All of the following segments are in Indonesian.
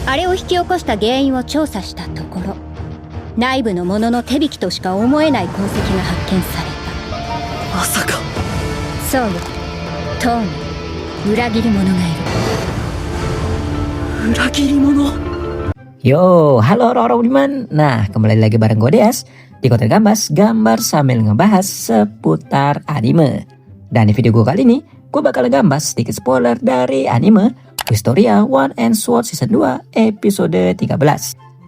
あれを引き起こした原因を調査したところ、内部の者の手引きとしか思えない痕跡が発見された。まさか。そうよ、塔に裏切り者がいる。裏切り者。Yo, halo orang-orang budiman. Nah, kembali lagi bareng gue Deas di Konten Gambas, gambar sambil ngebahas seputar anime. Dan di video gue kali ini, gue bakal gambas sedikit spoiler dari anime Historia One and Sword Season 2 episode 13.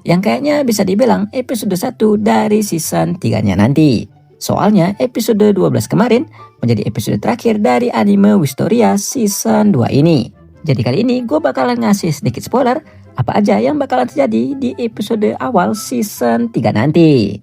Yang kayaknya bisa dibilang episode 1 dari season 3-nya nanti. Soalnya episode 12 kemarin menjadi episode terakhir dari anime Historia season 2 ini. Jadi kali ini gue bakalan ngasih sedikit spoiler apa aja yang bakalan terjadi di episode awal season 3 nanti.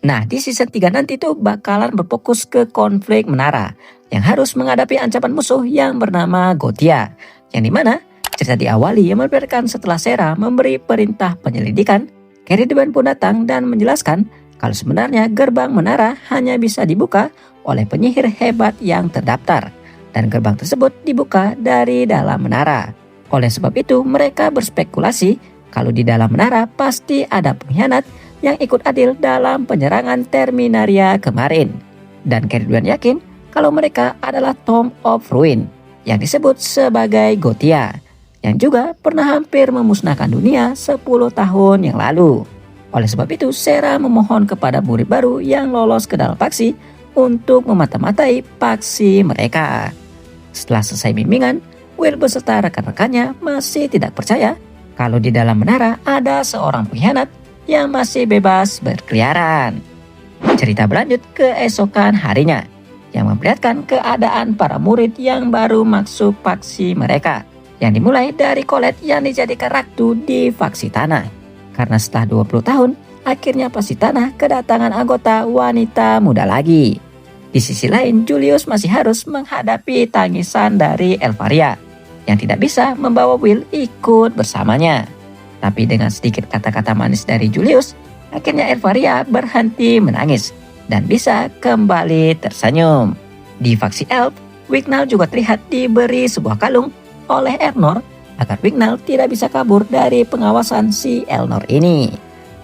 Nah, di season 3 nanti tuh bakalan berfokus ke konflik menara yang harus menghadapi ancaman musuh yang bernama Gotia. Yang dimana cerita diawali yang memperlihatkan setelah Sera memberi perintah penyelidikan, Keridiban pun datang dan menjelaskan kalau sebenarnya gerbang menara hanya bisa dibuka oleh penyihir hebat yang terdaftar. Dan gerbang tersebut dibuka dari dalam menara. Oleh sebab itu mereka berspekulasi kalau di dalam menara pasti ada pengkhianat yang ikut adil dalam penyerangan Terminaria kemarin. Dan Keridiban yakin kalau mereka adalah Tomb of Ruin yang disebut sebagai Gotia, yang juga pernah hampir memusnahkan dunia 10 tahun yang lalu. Oleh sebab itu Sera memohon kepada murid baru yang lolos ke dalam faksi untuk memata-matai faksi mereka. Setelah selesai bimbingan, Will beserta rekan-rekannya masih tidak percaya kalau di dalam menara ada seorang pengkhianat yang masih bebas berkeliaran. Cerita berlanjut keesokan harinya yang memperlihatkan keadaan para murid yang baru masuk faksi mereka, yang dimulai dari Colette yang dijadikan ratu di faksi tanah. Karena setelah 20 tahun, akhirnya faksi tanah kedatangan anggota wanita muda lagi. Di sisi lain, Julius masih harus menghadapi tangisan dari Elvaria yang tidak bisa membawa Will ikut bersamanya. Tapi dengan sedikit kata-kata manis dari Julius, akhirnya Elvaria berhenti menangis dan bisa kembali tersenyum. Di faksi Elf, Wignall juga terlihat diberi sebuah kalung oleh Elnor agar Wignall tidak bisa kabur dari pengawasan si Elnor ini.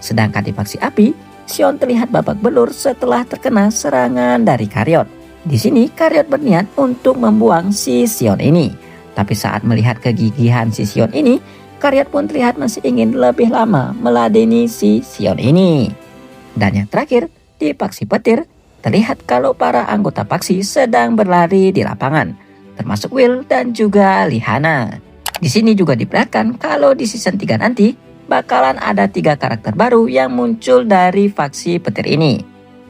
Sedangkan di faksi Api, Sion terlihat babak belur setelah terkena serangan dari Karyot. Di sini Karyot berniat untuk membuang si Sion ini. Tapi saat melihat kegigihan si Sion ini, Karyot pun terlihat masih ingin lebih lama meladeni si Sion ini. Dan yang terakhir, di faksi petir, terlihat kalau para anggota faksi sedang berlari di lapangan, termasuk Will dan juga Lihana. Di sini juga diperlihatkan kalau di season 3 nanti bakalan ada 3 karakter baru yang muncul dari faksi petir ini,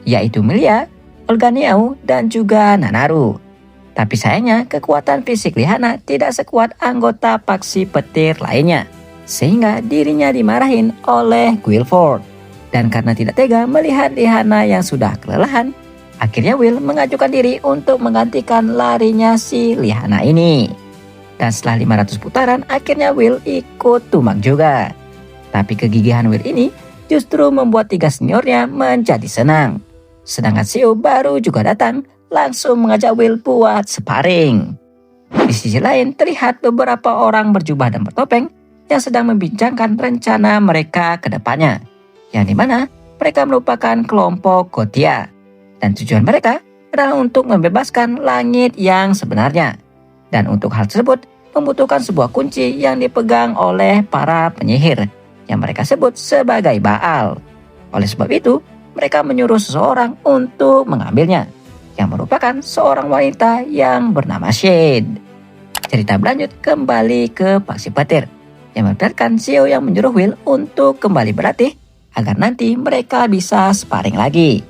yaitu Melia, Olga Neau, dan juga Nanaru. Tapi sayangnya kekuatan fisik Lihana tidak sekuat anggota faksi petir lainnya, sehingga dirinya dimarahin oleh Guilford. Dan karena tidak tega melihat Lihana yang sudah kelelahan, akhirnya Will mengajukan diri untuk menggantikan larinya si Lihana ini. Dan setelah 500 putaran, akhirnya Will ikut tumbang juga. Tapi kegigihan Will ini justru membuat 3 seniornya menjadi senang. Sedangkan Seo baru juga datang, langsung mengajak Will buat sparring. Di sisi lain terlihat beberapa orang berjubah dan bertopeng yang sedang membincangkan rencana mereka ke depannya, yang dimana mereka merupakan kelompok Gotia. Dan tujuan mereka adalah untuk membebaskan langit yang sebenarnya. Dan untuk hal tersebut membutuhkan sebuah kunci yang dipegang oleh para penyihir yang mereka sebut sebagai Baal. Oleh sebab itu, mereka menyuruh seseorang untuk mengambilnya, yang merupakan seorang wanita yang bernama Shade. Cerita berlanjut kembali ke faksi petir, yang memperlihatkan Xiao yang menyuruh Will untuk kembali berlatih agar nanti mereka bisa sparring lagi.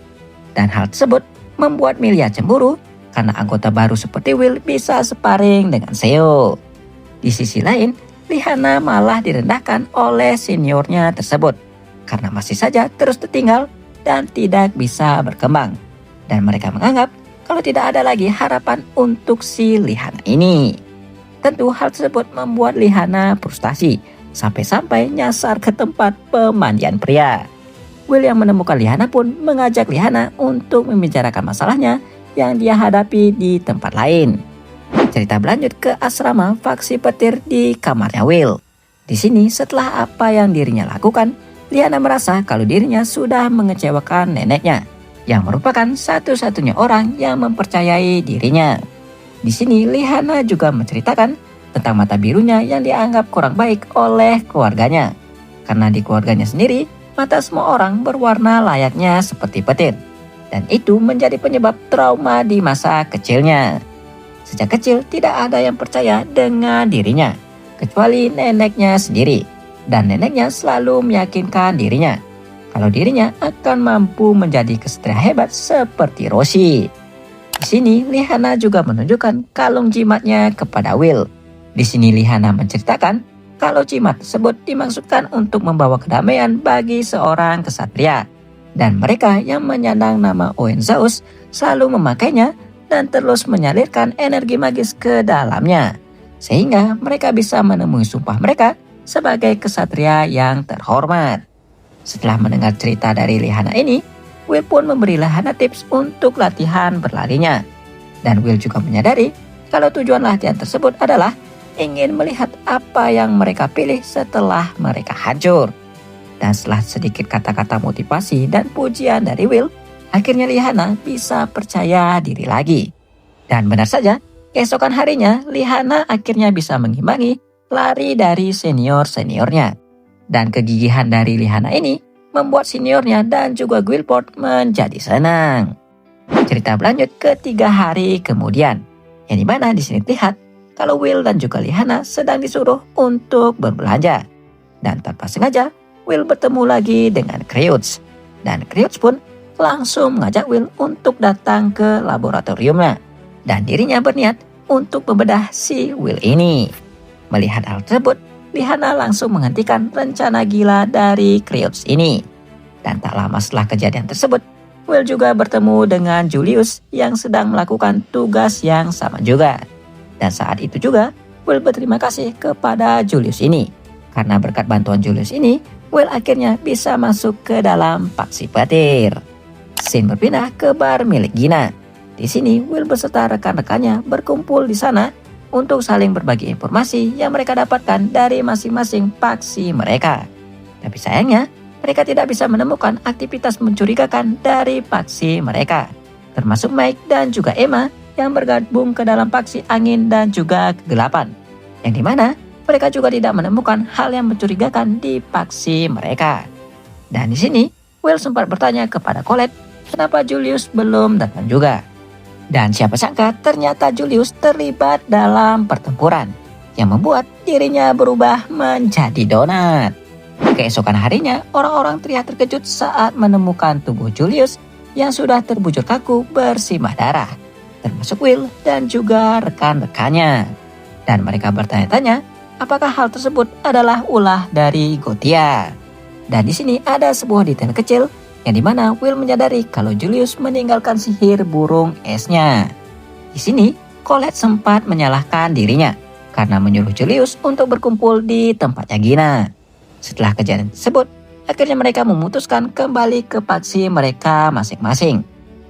Dan hal tersebut membuat Melia cemburu karena anggota baru seperti Will bisa sparring dengan Xiao. Di sisi lain, Lihana malah direndahkan oleh seniornya tersebut karena masih saja terus tertinggal dan tidak bisa berkembang. Dan mereka menganggap kalau tidak ada lagi harapan untuk si Lihana ini. Tentu hal tersebut membuat Lihana frustasi sampai-sampai nyasar ke tempat pemandian pria. Will yang menemukan Lihana pun mengajak Lihana untuk membicarakan masalahnya yang dia hadapi di tempat lain. Cerita berlanjut ke asrama faksi petir di kamarnya Will, Di sini setelah apa yang dirinya lakukan, Liana merasa kalau dirinya sudah mengecewakan neneknya, yang merupakan satu-satunya orang yang mempercayai dirinya. Di sini Liana juga menceritakan tentang mata birunya yang dianggap kurang baik oleh keluarganya. Karena di keluarganya sendiri, mata semua orang berwarna layaknya seperti petir. Dan itu menjadi penyebab trauma di masa kecilnya. Sejak kecil tidak ada yang percaya dengan dirinya, kecuali neneknya sendiri. Dan neneknya selalu meyakinkan dirinya kalau dirinya akan mampu menjadi kesatria hebat seperti Roshi. Di sini Liana juga menunjukkan kalung jimatnya kepada Will. Di sini Liana menceritakan kalau jimat tersebut dimaksudkan untuk membawa kedamaian bagi seorang kesatria. Dan mereka yang menyandang nama Owen Zeus selalu memakainya dan terus menyalurkan energi magis ke dalamnya. Sehingga mereka bisa menemui sumpah mereka sebagai kesatria yang terhormat. Setelah mendengar cerita dari Liana ini, Will pun memberi Liana tips untuk latihan berlarinya. Dan Will juga menyadari kalau tujuan latihan tersebut adalah ingin melihat apa yang mereka pilih setelah mereka hancur. Dan setelah sedikit kata-kata motivasi dan pujian dari Will, akhirnya Liana bisa percaya diri lagi. Dan benar saja, keesokan harinya Liana akhirnya bisa mengimbangi lari dari senior-seniornya. Dan kegigihan dari Liana ini membuat seniornya dan juga Guilford menjadi senang. Cerita berlanjut ke 3 hari kemudian, yang dimana di sini terlihat kalau Will dan juga Liana sedang disuruh untuk berbelanja. Dan tanpa sengaja, Will bertemu lagi dengan Creutz. Dan Creutz pun langsung mengajak Will untuk datang ke laboratoriumnya. Dan dirinya berniat untuk membedah si Will ini. Melihat hal tersebut, Liana langsung menghentikan rencana gila dari Creutz ini. Dan tak lama setelah kejadian tersebut, Will juga bertemu dengan Julius yang sedang melakukan tugas yang sama juga. Dan saat itu juga, Will berterima kasih kepada Julius ini. Karena berkat bantuan Julius ini, Will akhirnya bisa masuk ke dalam paksi petir. Scene berpindah ke bar milik Gina. Di sini, Will beserta rekan-rekannya berkumpul di sana untuk saling berbagi informasi yang mereka dapatkan dari masing-masing paksi mereka. Tapi sayangnya, mereka tidak bisa menemukan aktivitas mencurigakan dari paksi mereka. Termasuk Mike dan juga Emma yang bergabung ke dalam paksi angin dan juga kegelapan. Yang dimana mereka juga tidak menemukan hal yang mencurigakan di paksi mereka. Dan di sini, Will sempat bertanya kepada Colette kenapa Julius belum datang juga. Dan siapa sangka ternyata Julius terlibat dalam pertempuran yang membuat dirinya berubah menjadi donat. Keesokan harinya, orang-orang terlihat terkejut saat menemukan tubuh Julius yang sudah terbujur kaku bersimbah darah, termasuk Will dan juga rekan-rekannya. Dan mereka bertanya-tanya apakah hal tersebut adalah ulah dari Gothia. Dan di sini ada sebuah detail kecil yang dimana Will menyadari kalau Julius meninggalkan sihir burung esnya. Di sini, Colette sempat menyalahkan dirinya karena menyuruh Julius untuk berkumpul di tempatnya Gina. Setelah kejadian tersebut, akhirnya mereka memutuskan kembali ke paksi mereka masing-masing.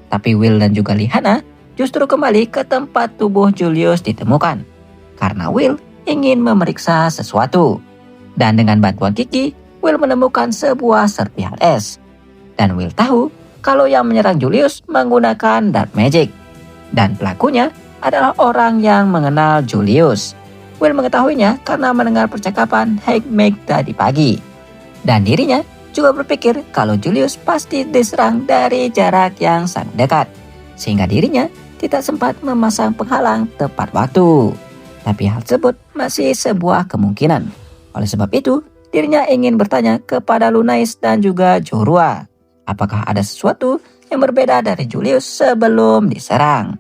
Tapi Will dan juga Liana justru kembali ke tempat tubuh Julius ditemukan. Karena Will ingin memeriksa sesuatu. Dan dengan bantuan Kiki, Will menemukan sebuah serpihan es. Dan Will tahu kalau yang menyerang Julius menggunakan dark magic. Dan pelakunya adalah orang yang mengenal Julius. Will mengetahuinya karena mendengar percakapan Hagmake tadi pagi. Dan dirinya juga berpikir kalau Julius pasti diserang dari jarak yang sangat dekat. Sehingga dirinya tidak sempat memasang penghalang tepat waktu. Tapi hal tersebut masih sebuah kemungkinan. Oleh sebab itu, dirinya ingin bertanya kepada Lunais dan juga Jorua. Apakah ada sesuatu yang berbeda dari Julius sebelum diserang?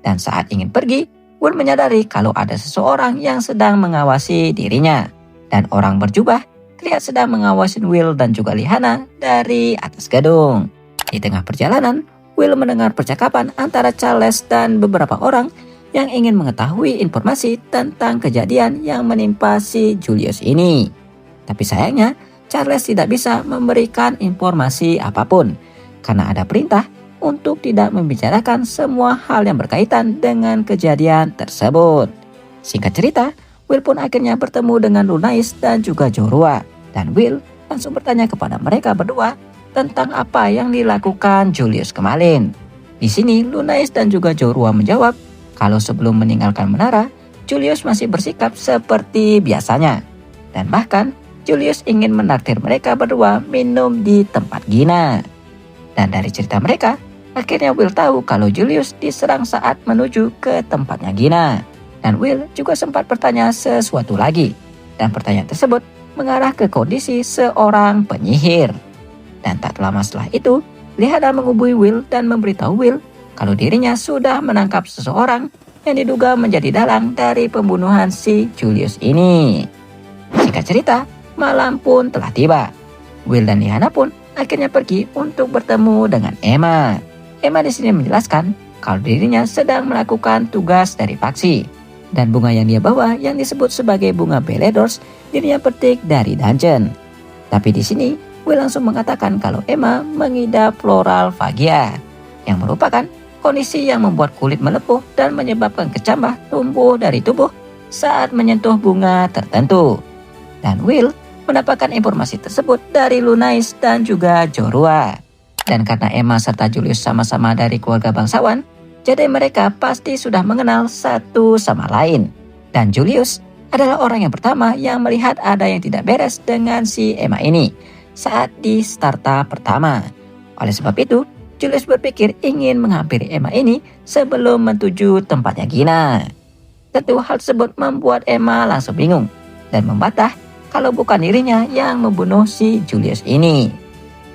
Dan saat ingin pergi, Will menyadari kalau ada seseorang yang sedang mengawasi dirinya. Dan orang berjubah terlihat sedang mengawasi Will dan juga Liana dari atas gedung. Di tengah perjalanan, Will mendengar percakapan antara Charles dan beberapa orang yang ingin mengetahui informasi tentang kejadian yang menimpa si Julius ini. Tapi sayangnya, Charles tidak bisa memberikan informasi apapun karena ada perintah untuk tidak membicarakan semua hal yang berkaitan dengan kejadian tersebut. Singkat cerita, Will pun akhirnya bertemu dengan Lunais dan juga Jorua. Dan Will langsung bertanya kepada mereka berdua tentang apa yang dilakukan Julius kemarin. Di sini Lunais dan juga Jorua menjawab kalau sebelum meninggalkan menara, Julius masih bersikap seperti biasanya. Dan bahkan Julius ingin menraktir mereka berdua minum di tempat Gina. Dan dari cerita mereka, akhirnya Will tahu kalau Julius diserang saat menuju ke tempatnya Gina. Dan Will juga sempat bertanya sesuatu lagi. Dan pertanyaan tersebut mengarah ke kondisi seorang penyihir. Dan tak lama setelah itu, Lihana menghubungi Will dan memberitahu Will kalau dirinya sudah menangkap seseorang yang diduga menjadi dalang dari pembunuhan si Julius ini. Singkat cerita, malam pun telah tiba. Will dan Lihana pun akhirnya pergi untuk bertemu dengan Emma. Emma di sini menjelaskan kalau dirinya sedang melakukan tugas dari faksi. Dan bunga yang dia bawa yang disebut sebagai bunga Beledors dirinya petik dari dungeon. Tapi di sini Will langsung mengatakan kalau Emma mengidap floral phagia yang merupakan kondisi yang membuat kulit melepuh dan menyebabkan kecambah tumbuh dari tubuh saat menyentuh bunga tertentu. Dan Will mendapatkan informasi tersebut dari Lunais dan juga Jorua. Dan karena Emma serta Julius sama-sama dari keluarga bangsawan, jadi mereka pasti sudah mengenal satu sama lain. Dan Julius adalah orang yang pertama yang melihat ada yang tidak beres dengan si Emma ini saat di starta pertama. Oleh sebab itu, Julius berpikir ingin menghampiri Emma ini sebelum menuju tempatnya Gina. Tentu hal tersebut membuat Emma langsung bingung dan membantah kalau bukan dirinya yang membunuh si Julius ini.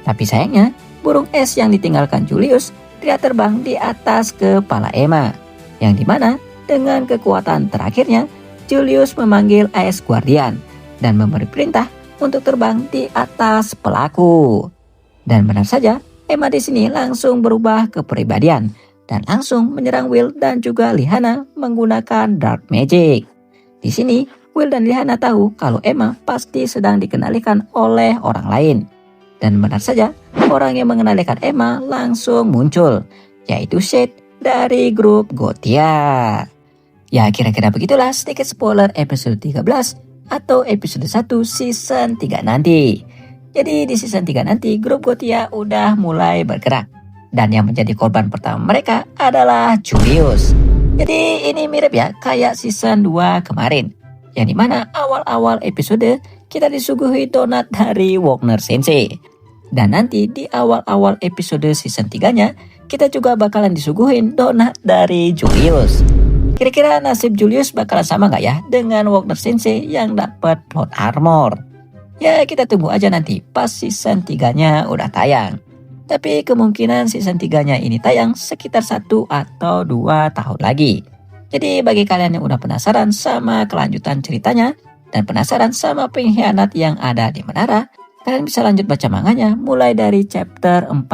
Tapi sayangnya, burung es yang ditinggalkan Julius tidak terbang di atas kepala Emma, yang dimana dengan kekuatan terakhirnya, Julius memanggil AS Guardian dan memberi perintah untuk terbang di atas pelaku. Dan benar saja, Emma di sini langsung berubah kepribadian dan langsung menyerang Will dan juga Lihana menggunakan dark magic. Di sini, Will dan Lihana tahu kalau Emma pasti sedang dikendalikan oleh orang lain. Dan benar saja, orang yang mengendalikan Emma langsung muncul, yaitu Shade dari grup Gothia. Ya, kira-kira begitulah sedikit spoiler episode 13 atau episode 1 season 3 nanti. Jadi di season 3 nanti grup Gothia udah mulai bergerak. Dan yang menjadi korban pertama mereka adalah Julius. Jadi ini mirip ya kayak season 2 kemarin. Yang dimana awal-awal episode kita disuguhi donat dari Wagner Sensei. Dan nanti di awal-awal episode season 3-nya kita juga bakalan disuguhin donat dari Julius. Kira-kira nasib Julius bakalan sama nggak ya dengan Wagner Sensei yang dapat plot armor? Ya kita tunggu aja nanti pas season 3-nya udah tayang. Tapi kemungkinan season 3-nya ini tayang sekitar 1 atau 2 tahun lagi. Jadi bagi kalian yang udah penasaran sama kelanjutan ceritanya dan penasaran sama pengkhianat yang ada di menara, kalian bisa lanjut baca manganya mulai dari chapter 41.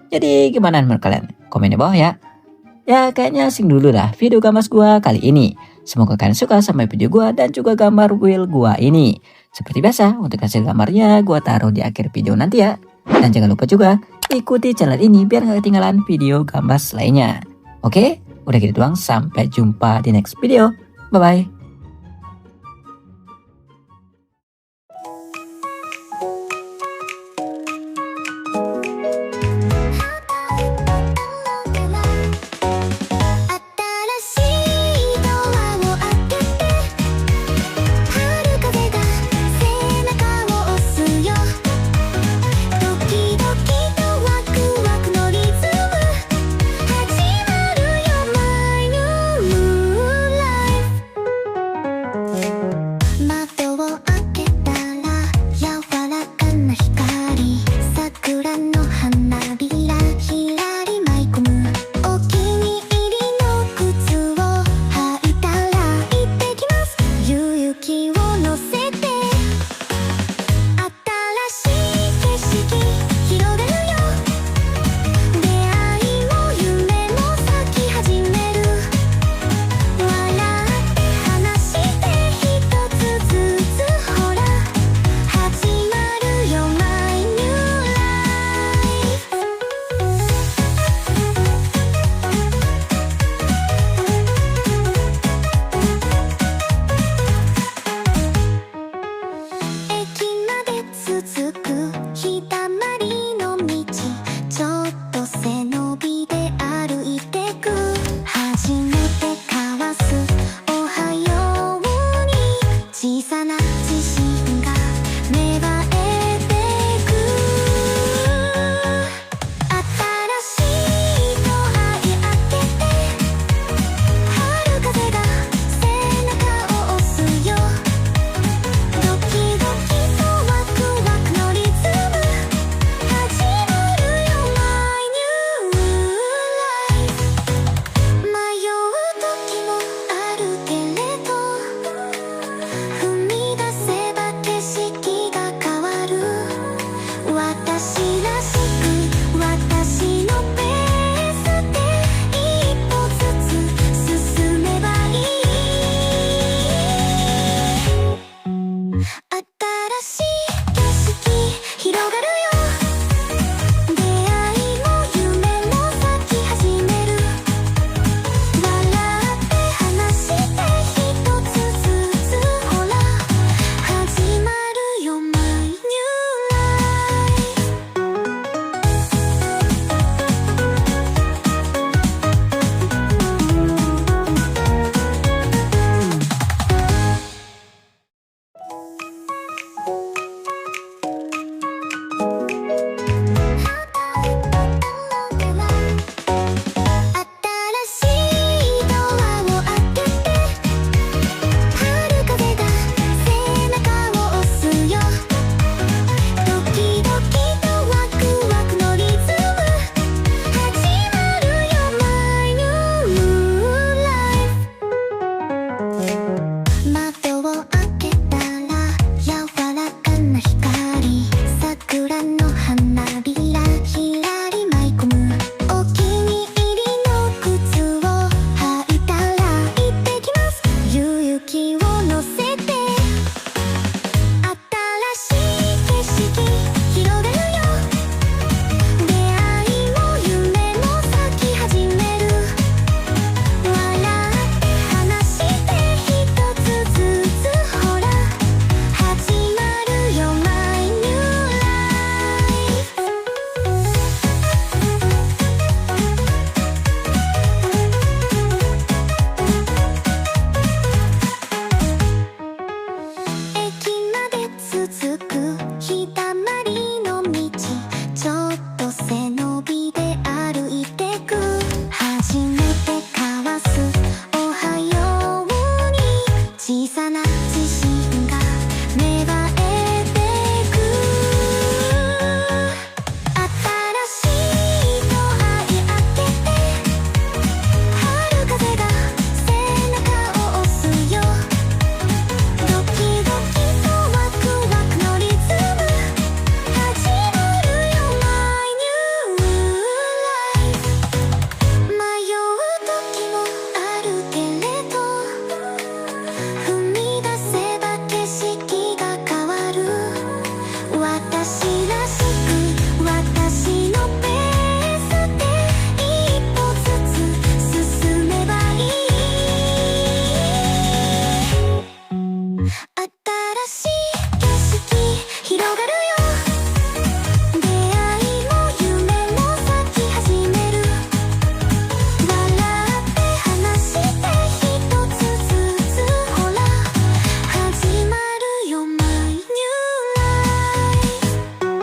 Jadi gimana menurut kalian? Komen di bawah ya. Ya kayaknya asing dulu dah video gambar gua kali ini. Semoga kalian suka sama video gua dan juga gambar Will gua ini. Seperti biasa untuk hasil gambarnya gua taruh di akhir video nanti ya. Dan jangan lupa juga ikuti channel ini biar gak ketinggalan video gambar lainnya. Oke, udah gitu doang, sampai jumpa di next video. Bye bye. 自信が芽生えてく新しいと愛あけて春風が背中を押すよドキドキとワクワクのリズム始まるよ My new life 迷う時もあるけれど踏み出せば景色が変わる私らしく私のペースで一歩ずつ進めばいい新しい景色広がるよ出会いも夢も咲き始める笑って話して一つずつほら始まるよ My new life 新しいドアを開けて春風が背中を押すよドキドキとワクワクのリズム始まるよ My new life 窓を開けたら柔らかな光桜の花びらひらり舞い込むお気に入りの靴を履いたら行ってきます勇気を乗せて新しい景色広がるよ出会いも夢も咲き始める笑って話して一つずつほら始まるよ My new life 駅まで続く日だまりの道ちょっと背伸びで歩いてく初めて交わすおはように小さな自信が芽生えてく新しいと愛あけて春風が背中を押すよドキドキとワクワクのリズム始まるよ My new life 迷う時もあるけれど踏み出せば景色が変わる私らしく私のペースで一歩ずつ進めばいい新しい景色広がるよ出会いも夢も咲き始める笑って話して一つずつほら始まるよ My new life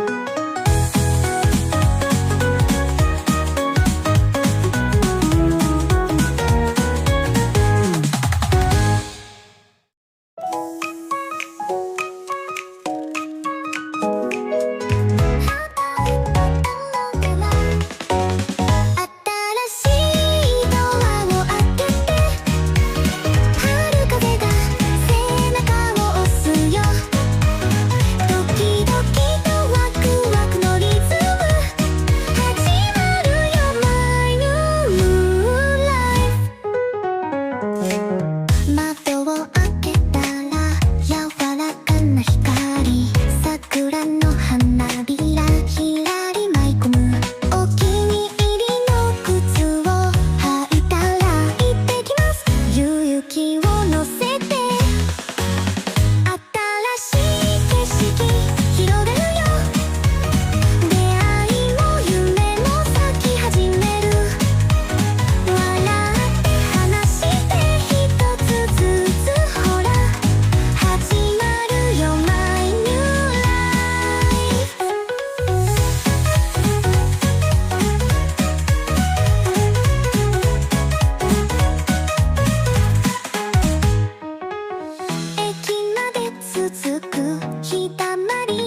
くひだまり